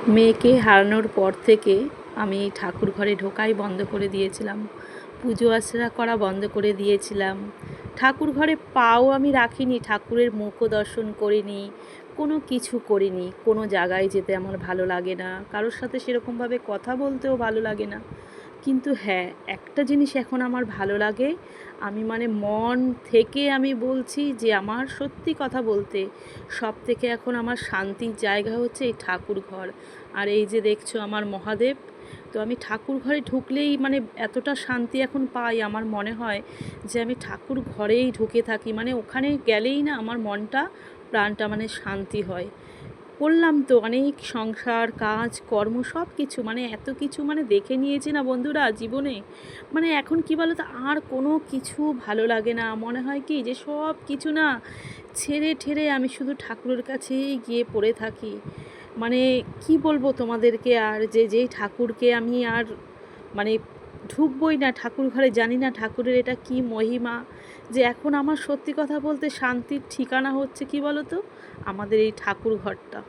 মেয়েকে হারানোর পর থেকে আমি ঠাকুর ঘরে ঢোকাই বন্ধ করে দিয়েছিলাম, পুজো আর্চনা করা বন্ধ করে দিয়েছিলাম। ঠাকুর ঘরে পাও আমি রাখিনি, ঠাকুরের মুখও দর্শন করিনি, কোনো কিছু করিনি। কোনো জায়গায় যেতে আমার ভালো লাগে না, কারোর সাথে সেরকমভাবে কথা বলতেও ভালো লাগে না। কিন্তু হ্যাঁ, একটা জিনিস এখন আমার ভালো লাগে, আমি মানে মন থেকে আমি বলছি যে আমার সত্যি কথা বলতে সবথেকে এখন আমার শান্তির জায়গা হচ্ছে এই ঠাকুর ঘর। আর এই যে দেখছো আমার মহাদেব, তো আমি ঠাকুর ঘরে ঢুকলেই মানে এতটা শান্তি এখন পাই, আমার মনে হয় যে আমি ঠাকুর ঘরেই ঢুকে থাকি, মানে ওখানে গেলেই না আমার মনটা প্রাণটা মানে শান্তি হয়। করলাম তো অনেক সংসার কাজ কর্ম সব কিছু, মানে এত কিছু মানে দেখে নিয়েছি না বন্ধুরা জীবনে, মানে এখন কি বলো তো, আর কোনো কিছু ভালো লাগে না। মনে হয় কি যে সব কিছু না ছেড়ে ঠেড়ে আমি শুধু ঠাকুরের কাছেই গিয়ে পড়ে থাকি। মানে কি বলবো তোমাদেরকে, আর যে যেই ঠাকুরকে আমি আর মানে ঢুকবই না ঠাকুর ঘরে, জানি না ঠাকুরের এটা কি মহিমা, যে এখন আমার সত্যি কথা বলতে শান্তির ঠিকানা হচ্ছে কি বলো তো, আমাদের এই ঠাকুর ঘরটা।